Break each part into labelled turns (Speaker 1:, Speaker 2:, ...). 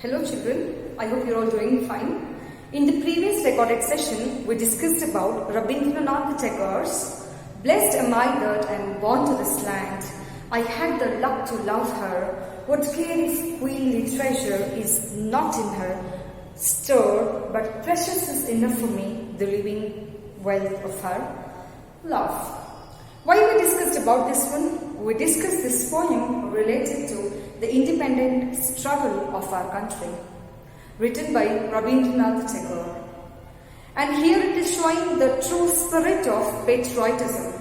Speaker 1: Hello children, I hope you're all doing fine. In the previous recorded session, we discussed about Rabindranath Tagore's "Blessed am I that I am born to this land. I had the luck to love her. What carries queenly treasure is not in her store, but precious is enough for me, the living wealth of her love." Why we discussed about this one? We discussed this poem related to the independent struggle of our country, written by Rabindranath Tagore. And here it is showing the true spirit of patriotism.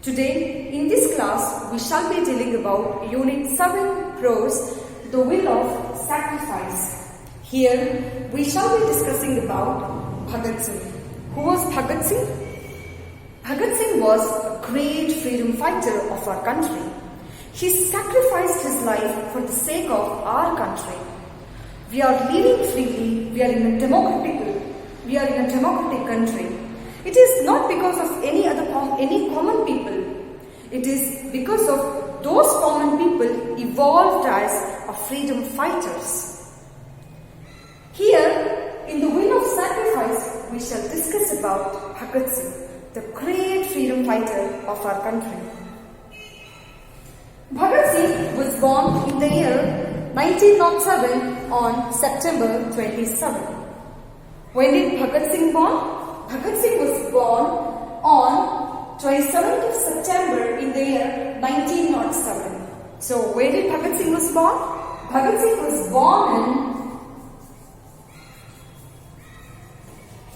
Speaker 1: Today, in this class, we shall be dealing about Unit 7 Prose, The Will of Sacrifice. Here, we shall be discussing about Bhagat Singh. Who was Bhagat Singh? Bhagat Singh was a great freedom fighter of our country. He sacrificed his life for the sake of our country. We are living freely, we are in a democratic country. It is not because of any common people. It is because of those common people evolved as a freedom fighters. Here, in the Will of Sacrifice, we shall discuss about Bhagat Singh, the great freedom fighter of our country. Bhagat Singh was born in the year 1907 on September 27. When did Bhagat Singh born? Bhagat Singh was born on 27th of September in the year 1907. So where did Bhagat Singh was born? Bhagat Singh was born in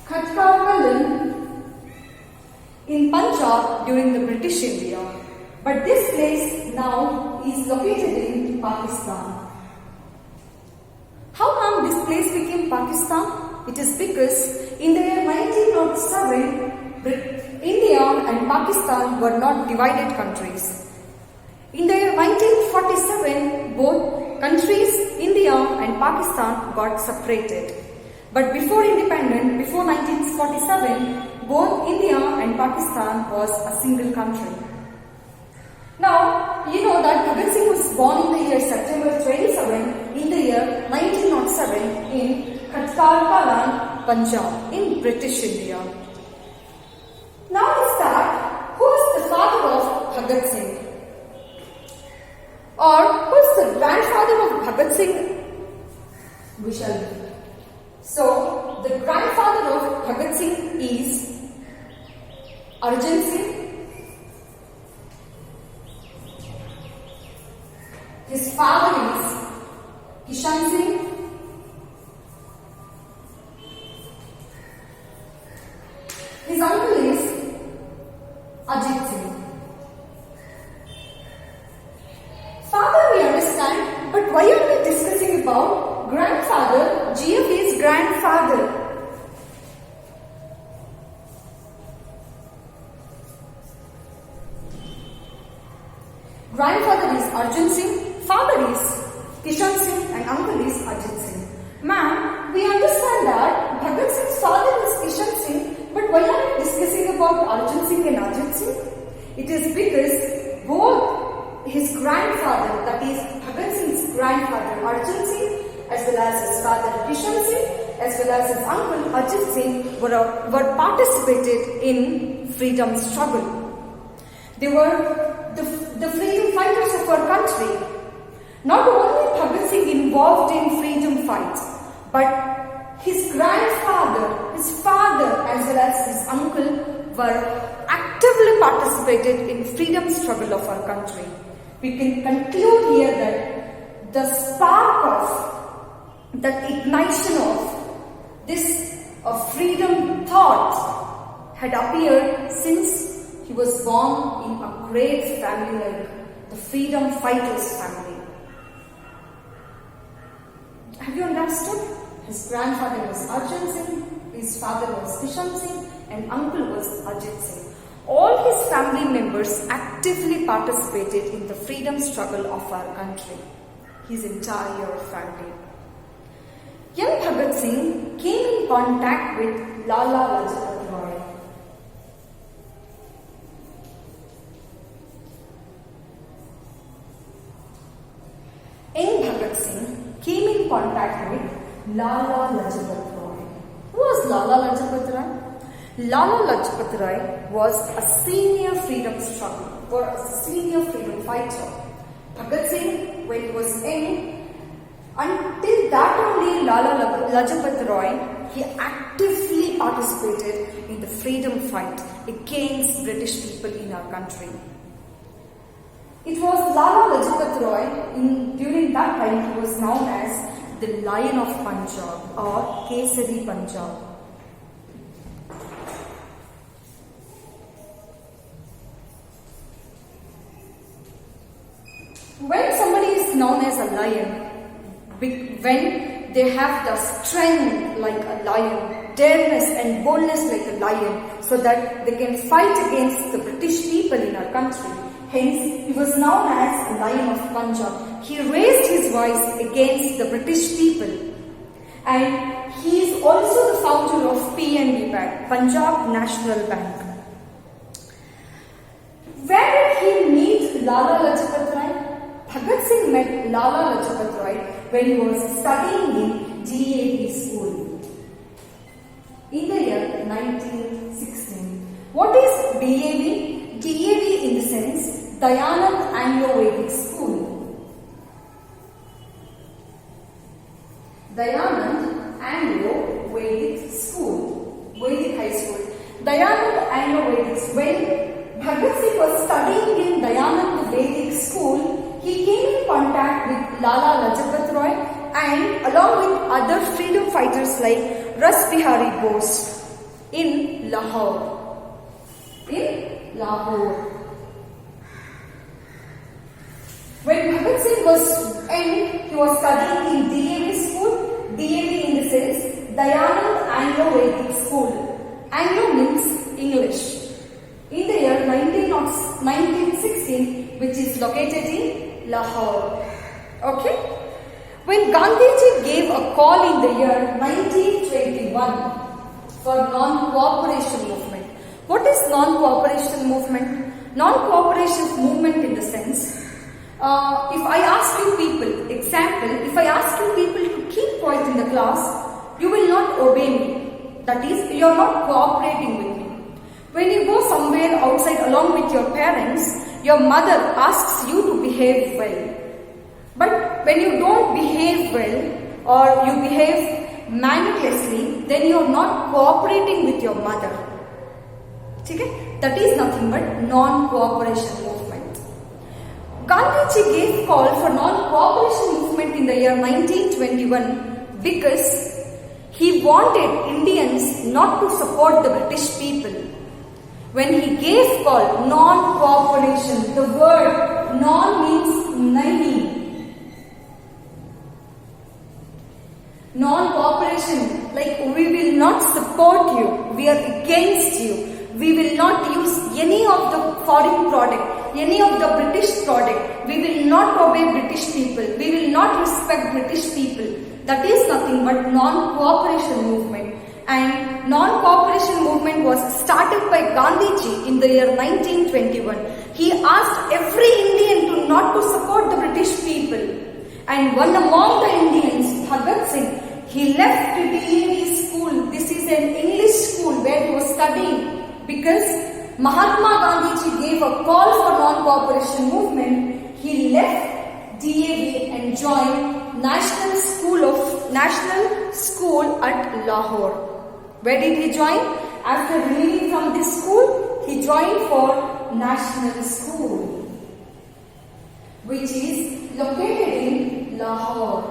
Speaker 1: Khatkarkalan in Punjab during the British India. But this place now is located in Pakistan. How come this place became Pakistan? It is because in the year 1907, India and Pakistan were not divided countries. In the year 1947, both countries, India and Pakistan, got separated. But before independence, before 1947, both India and Pakistan was a single country. Now, you know that Bhagat Singh was born in the year September 27 in the year 1907 in Khatkarkalan, Punjab, in British India. Now let's start. Who is the father of Bhagat Singh? Or who is the grandfather of Bhagat Singh? We shall know. So, the grandfather of Bhagat Singh is Arjan Singh. His father is Kishan Singh. His uncle is Ajit Singh. Father we understand, but why are we discussing about grandfather? GF is grandfather. Grandfather is Arjan Singh, father is Kishan Singh and uncle is Ajit Singh. Ma'am, we understand that Bhagat Singh's father is Kishan Singh, but why are we discussing about Arjan Singh and Ajit Singh? It is because both his grandfather, that is Bhagat Singh's grandfather Arjan Singh, as well as his father Kishan Singh, as well as his uncle Ajit Singh were participated in freedom struggle. They were the freedom fighters of our country. Not only Bhagat Singh involved in freedom fights, but his grandfather, his father, as well as his uncle were actively participated in freedom struggle of our country. We can conclude here that the spark of, that ignition of this freedom thought had appeared since he was born in a great family like the freedom fighters family. Have you understood? His grandfather was Arjan Singh, his father was Kishan Singh, and uncle was Ajit Singh. All his family members actively participated in the freedom struggle of our country. His entire family. Young Bhagat Singh came in contact with Lala Lajpat Rai. Young Bhagat Singh came in contact with Lala Lajpat Rai. Who was Lala Lajpat Rai? Lala Lajpat Rai was a senior freedom fighter. Bhagat Singh, when he was young, until that only Lala Lajpat Rai, he actively participated in the freedom fight against British people in our country. It was Lala Lajpat Rai, during that time he was known as the Lion of Punjab or Kesari Punjab. When somebody is known as a lion, when they have the strength like a lion, dareness and boldness like a lion, so that they can fight against the British people in our country. Hence, he was known as a Lion of Punjab. He raised his voice against the British people. And he is also the founder of PNB Bank, Punjab National Bank. Where did he meet Lala Lajpat Rai? Bhagat Singh met Lala Lajpat Rai when he was studying in DAV school in the year 1916. What is DAV? DAV in the sense Dayanand Anglo-Vedic School. Dayanand Anglo-Vedic School, Vedic High School. Dayanand Anglo-Vedic School. When Bhagat Singh was studying in Dayanand Vedic School, he came in contact with Lala Lajpat Rai and along with other freedom fighters like Ras Bihari Bose in Lahore. When Bhagat Singh was young, he was studying in DAV school. DAV in the sense Dayanand Anglo-Vedic School. Anglo means English. In the year 1916, which is located in Lahore. Okay? When Gandhiji gave a call in the year 1921 for non-cooperation movement. What is non-cooperation movement? Non-cooperation movement in the sense, if I ask you people, example, if I ask you people to keep quiet in the class, you will not obey me. That is, you are not cooperating with me. When you go somewhere outside along with your parents, your mother asks you to behave well. But when you don't behave well or you behave manifestly, then you are not cooperating with your mother. Okay? That is nothing but non-cooperation movement. Gandhiji gave call for non-cooperation movement in the year 1921 because he wanted Indians not to support the British people. When he gave call, non-cooperation, the word non means nahi. Non-cooperation, like we will not support you, we are against you. We will not use any of the foreign product, any of the British product. We will not obey British people. We will not respect British people. That is nothing but non-cooperation movement. And non-cooperation movement was started by Gandhiji in the year 1921. He asked every Indian to not to support the British people. And one among the Indians, Bhagat Singh, he left the DAV school. This is an English school where he was studying. Because Mahatma Gandhiji gave a call for non-cooperation movement, he left DAV and joined National School at Lahore. Where did he join? After leaving from this school, he joined for National School, which is located in Lahore.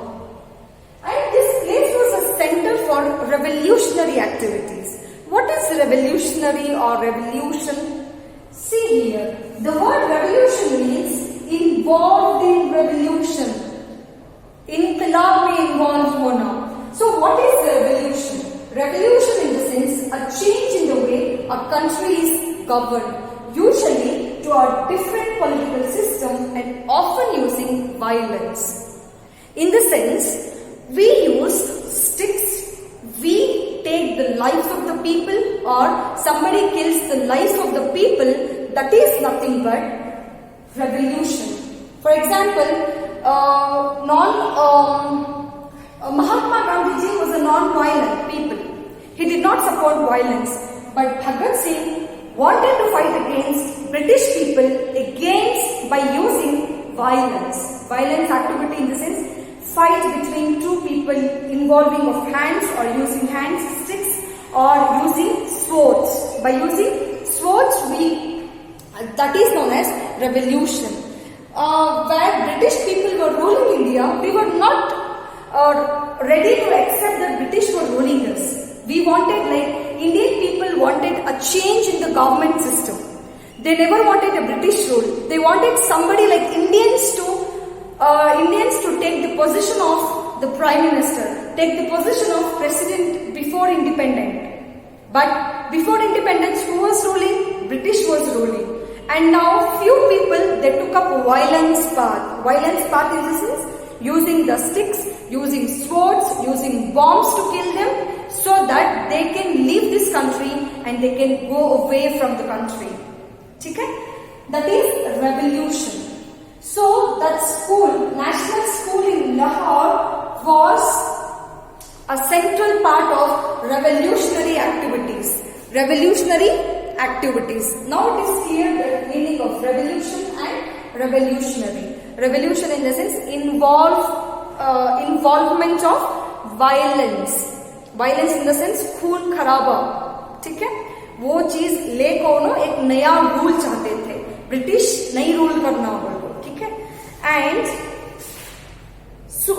Speaker 1: And this place was a center for revolutionary activities. What is revolutionary or revolution? See here, the word revolution means involved in revolution. Inqilab mein involved hona. So what is revolution? Revolution in the sense a change in the way a country is governed, usually to a different political system and often using violence. In the sense, we use sticks, we take the lives of the people or somebody kills the lives of the people, that is nothing but revolution. For example, support violence, but Bhagat Singh wanted to fight against British people by using violence. Violence activity in the sense fight between two people involving of hands or using hands, sticks or using swords. By using swords that is known as revolution. Where British people were ruling India, we were not ready to accept that British were ruling us. We wanted, Indian people wanted a change in the government system. They never wanted a British rule. They wanted somebody like Indians to take the position of the Prime Minister, take the position of President before independence. But before independence, who was ruling? British was ruling. And now few people, they took up a violence path. Violence path in the sense, using the sticks, using swords, using bombs to kill them, so that they can leave this country and they can go away from the country. Okay? That is revolution. So that school, National School in Lahore, was a central part of revolutionary activities. Revolutionary activities. Now it is clear the meaning of revolution and revolutionary. Revolution in the sense involvement of violence. Violence in the sense खून खराबा. ठीक है? वो चीज लेको एक नया rule चाहते थे. ब्रिटिश नई रूल करना उनको. ठीक है? And so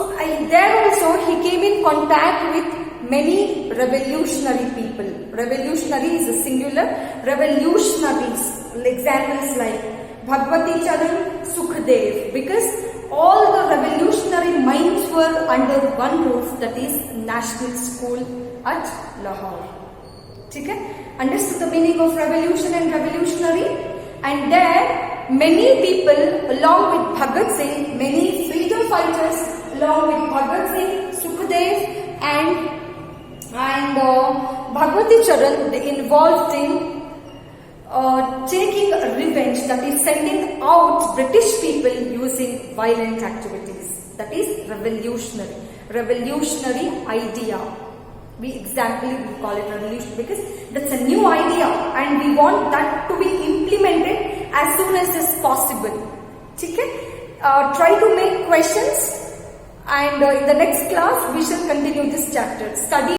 Speaker 1: there also he came in contact with many revolutionary people. Revolutionary is a singular. Revolutionaries. Examples like Bhagwati Charan, Sukhdev. Because all the revolutionary minds were under one roof, that is National School at Lahore. Okay? Understood the meaning of revolution and revolutionary? And there many people along with Bhagat Singh, many freedom fighters along with Bhagat Singh, Sukhdev and Bhagwati Charan, they involved in taking revenge, that is sending out British people using violent activities. That is revolutionary. Revolutionary idea. We call it revolution because that's a new idea and we want that to be implemented as soon as is possible. Okay? Try to make questions and in the next class we shall continue this chapter. Study